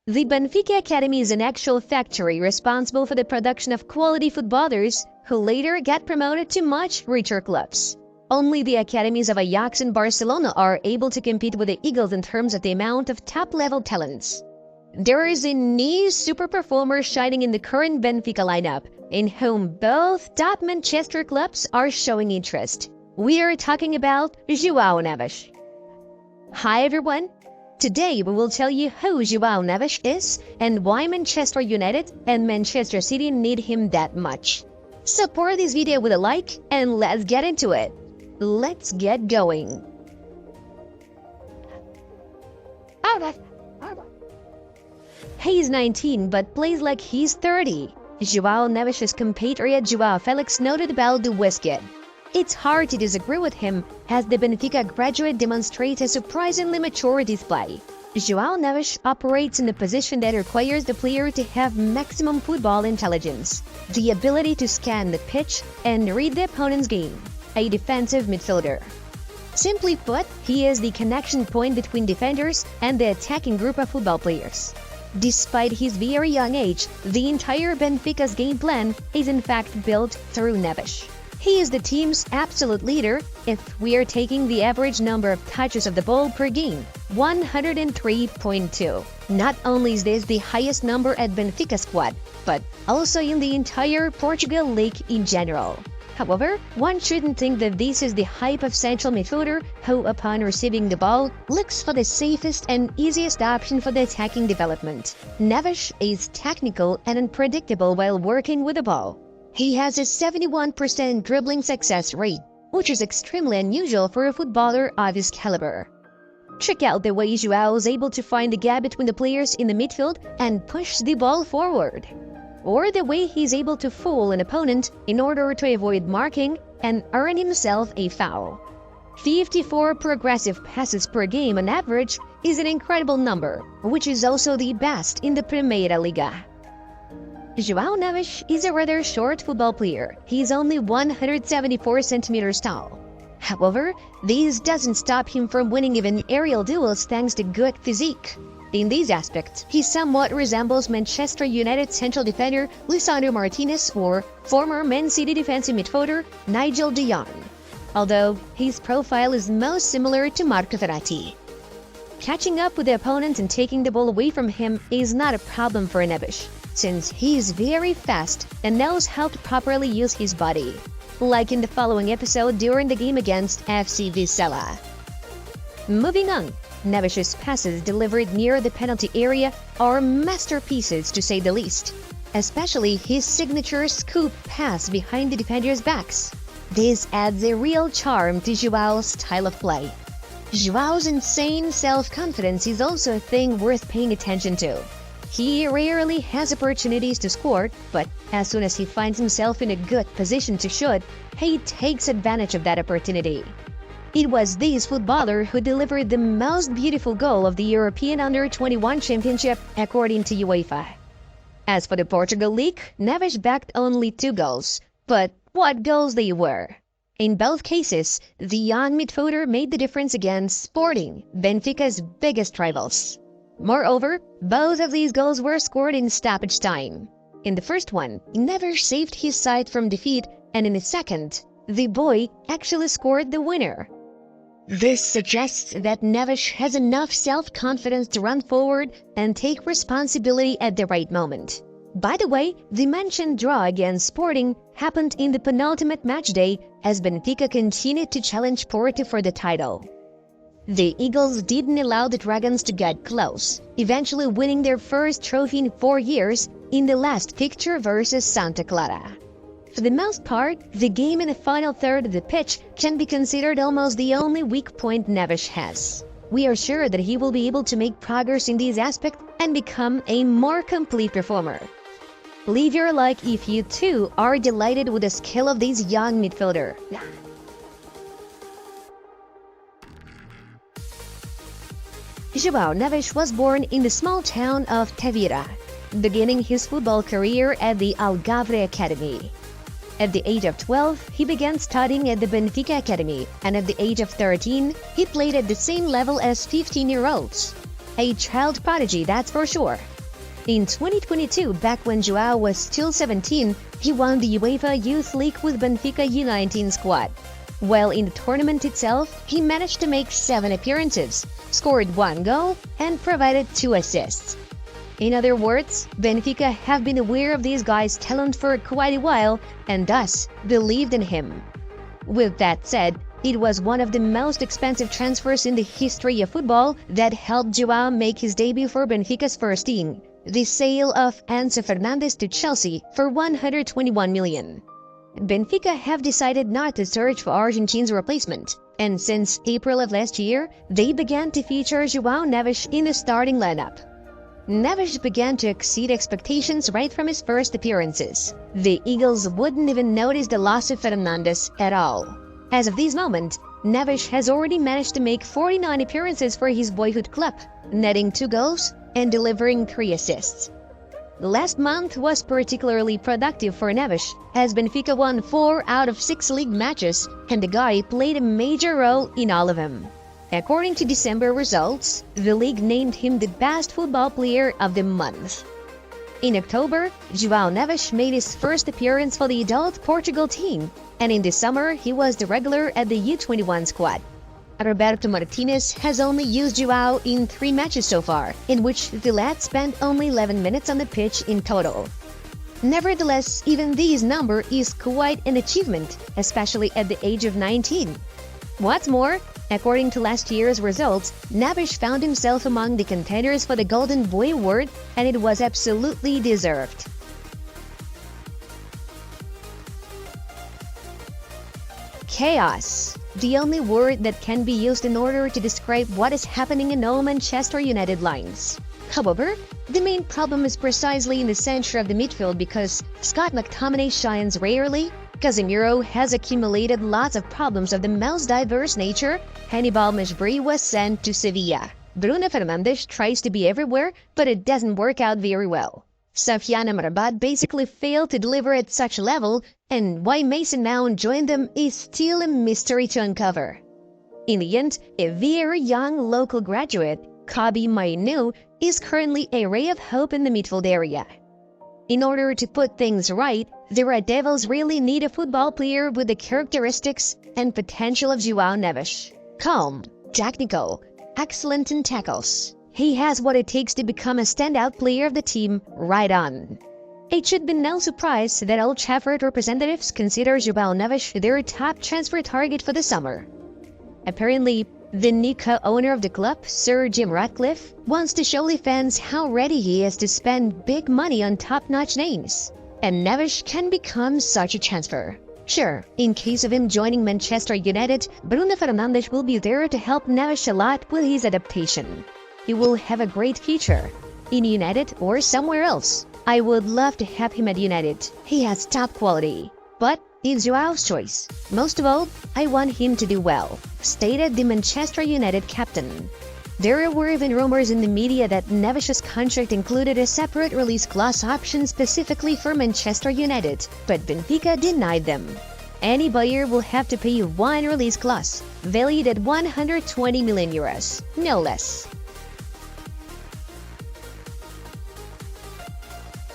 The Benfica Academy is an actual factory responsible for the production of quality footballers who later get promoted to much richer clubs. Only the academies of Ajax and Barcelona are able to compete with the Eagles in terms of the amount of top-level talents. There is a new super performer shining in the current Benfica lineup, in whom both top Manchester clubs are showing interest. We are talking about Joao Neves. Hi everyone! Today we will tell you who Joao Neves is and why Manchester United and Manchester City need him that much. Support this video with a like and let's get into it. Let's get going. He's 19 but plays like he's 30. Joao Neves' compatriot Joao Felix noted about the Westgate. It's hard to disagree with him, as the Benfica graduate demonstrates a surprisingly mature display. Joao Neves operates in a position that requires the player to have maximum football intelligence, the ability to scan the pitch and read the opponent's game, a defensive midfielder. Simply put, he is the connection point between defenders and the attacking group of football players. Despite his very young age, the entire Benfica's game plan is in fact built through Neves. He is the team's absolute leader if we are taking the average number of touches of the ball per game, 103.2. Not only is this the highest number at Benfica squad, but also in the entire Portugal league in general. However, one shouldn't think that this is the hype of central midfielder who, upon receiving the ball, looks for the safest and easiest option for the attacking development. Neves is technical and unpredictable while working with the ball. He has a 71% dribbling success rate, which is extremely unusual for a footballer of his caliber. Check out the way Joao is able to find the gap between the players in the midfield and push the ball forward. Or the way he's able to fool an opponent in order to avoid marking and earn himself a foul. 54 progressive passes per game on average is an incredible number, which is also the best in the Primeira Liga. Joao Neves is a rather short football player. He's only 174 centimeters tall. However, this doesn't stop him from winning even aerial duels thanks to good physique. In these aspects, he somewhat resembles Manchester United central defender Lisandro Martinez or former Man City defensive midfielder Nigel de Jong, although his profile is most similar to Marco Verratti. Catching up with the opponent and taking the ball away from him is not a problem for Neves, since he is very fast and knows how to properly use his body, like in the following episode during the game against FC Vizela. Moving on, Neves' passes delivered near the penalty area are masterpieces to say the least, especially his signature scoop pass behind the defenders' backs. This adds a real charm to Joao's style of play. Joao's insane self-confidence is also a thing worth paying attention to. He rarely has opportunities to score, but as soon as he finds himself in a good position to shoot, he takes advantage of that opportunity. It was this footballer who delivered the most beautiful goal of the European Under-21 Championship, according to UEFA. As for the Portugal League, Neves backed only 2 goals, but what goals they were! In both cases, the young midfielder made the difference against Sporting, Benfica's biggest rivals. Moreover, both of these goals were scored in stoppage time. In the first one, Neves saved his side from defeat, and in the second, the boy actually scored the winner. This suggests that Neves has enough self-confidence to run forward and take responsibility at the right moment. By the way, the mentioned draw against Sporting happened in the penultimate match day as Benfica continued to challenge Porto for the title. The Eagles didn't allow the Dragons to get close, eventually winning their first trophy in 4 years in the last fixture versus Santa Clara. For the most part, the game in the final third of the pitch can be considered almost the only weak point Neves has. We are sure that he will be able to make progress in this aspect and become a more complete performer. Leave your like if you too are delighted with the skill of this young midfielder. Joao Neves was born in the small town of Tavira, beginning his football career at the Algarve Academy. At the age of 12, he began studying at the Benfica Academy, and at the age of 13, he played at the same level as 15-year-olds. A child prodigy, that's for sure. In 2022, back when Joao was still 17, he won the UEFA Youth League with Benfica U19 squad. While in the tournament itself, he managed to make 7 appearances, scored 1 goal, and provided 2 assists. In other words, Benfica have been aware of this guy's talent for quite a while and thus believed in him. With that said, it was one of the most expensive transfers in the history of football that helped Joao make his debut for Benfica's first team, the sale of Enzo Fernandez to Chelsea for 121 million. Benfica have decided not to search for Argentina's replacement, and since April of last year, they began to feature Joao Neves in the starting lineup. Neves began to exceed expectations right from his first appearances. The Eagles wouldn't even notice the loss of Fernandez at all. As of this moment, Neves has already managed to make 49 appearances for his boyhood club, netting 2 goals and delivering 3 assists. Last month was particularly productive for Neves, as Benfica won 4 out of 6 league matches, and the guy played a major role in all of them. According to December results, the league named him the best football player of the month. In October, Joao Neves made his first appearance for the adult Portugal team, and in the summer he was the regular at the U21 squad. Roberto Martinez has only used Joao in 3 matches so far, in which the lad spent only 11 minutes on the pitch in total. Nevertheless, even this number is quite an achievement, especially at the age of 19. What's more, according to last year's results, Neves found himself among the contenders for the Golden Boy Award, and it was absolutely deserved. Chaos. The only word that can be used in order to describe what is happening in all Manchester United lines. However, the main problem is precisely in the center of the midfield because Scott McTominay shines rarely, Casemiro has accumulated lots of problems of the most diverse nature, Hannibal Mejbri was sent to Sevilla. Bruno Fernandes tries to be everywhere, but it doesn't work out very well. Sofyan Amrabat basically failed to deliver at such a level, and why Mason Mount joined them is still a mystery to uncover. In the end, a very young local graduate, Kobbie Mainoo, is currently a ray of hope in the midfield area. In order to put things right, the Red Devils really need a football player with the characteristics and potential of Joao Neves. Calm, technical, excellent in tackles. He has what it takes to become a standout player of the team right on. It should be no surprise that Old Trafford representatives consider Joao Neves their top transfer target for the summer. Apparently, the new co-owner of the club, Sir Jim Ratcliffe, wants to show the fans how ready he is to spend big money on top-notch names. And Neves can become such a transfer. Sure, in case of him joining Manchester United, Bruno Fernandes will be there to help Neves a lot with his adaptation. He will have a great future, in United or somewhere else. I would love to have him at United. He has top quality. But it's Joao's choice. Most of all, I want him to do well, stated the Manchester United captain. There were even rumors in the media that Neves' contract included a separate release clause option specifically for Manchester United, but Benfica denied them. Any buyer will have to pay 1 release clause, valued at 120 million euros, no less.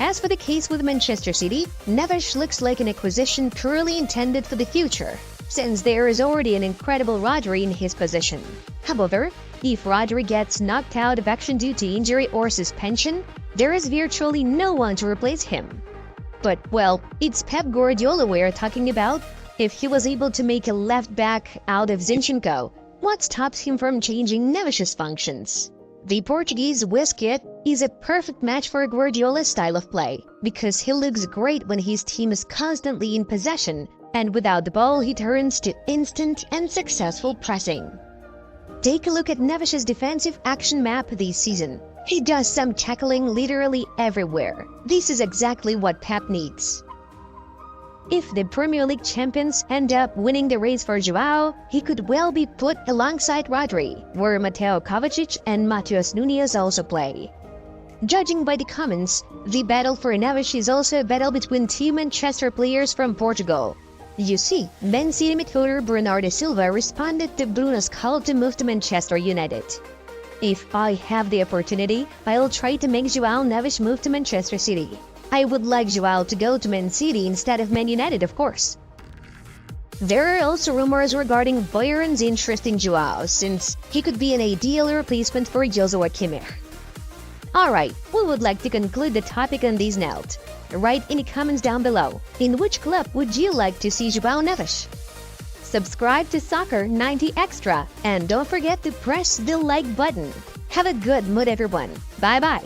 As for the case with Manchester City, Neves looks like an acquisition purely intended for the future, since there is already an incredible Rodri in his position. However, if Rodri gets knocked out of action due to injury or suspension, there is virtually no one to replace him. But, well, it's Pep Guardiola we're talking about. If he was able to make a left back out of Zinchenko, what stops him from changing Neves' functions? The Portuguese Wizkid is a perfect match for Guardiola's style of play, because he looks great when his team is constantly in possession, and without the ball he turns to instant and successful pressing. Take a look at Neves' defensive action map this season. He does some tackling literally everywhere. This is exactly what Pep needs. If the Premier League champions end up winning the race for Joao, he could well be put alongside Rodri, where Mateo Kovacic and Matheus Nunes also play. Judging by the comments, the battle for Neves is also a battle between 2 Manchester players from Portugal. You see, Man City midfielder Bernardo Silva responded to Bruno's call to move to Manchester United. If I have the opportunity, I'll try to make Joao Neves move to Manchester City. I would like Joao to go to Man City instead of Man United, of course. There are also rumors regarding Bayern's interest in Joao, since he could be an ideal replacement for Joshua Kimmich. Alright, we would like to conclude the topic on this note. Write in the comments down below, in which club would you like to see Joao Neves? Subscribe to Soccer 90 Extra, and don't forget to press the like button. Have a good mood, everyone. Bye-bye.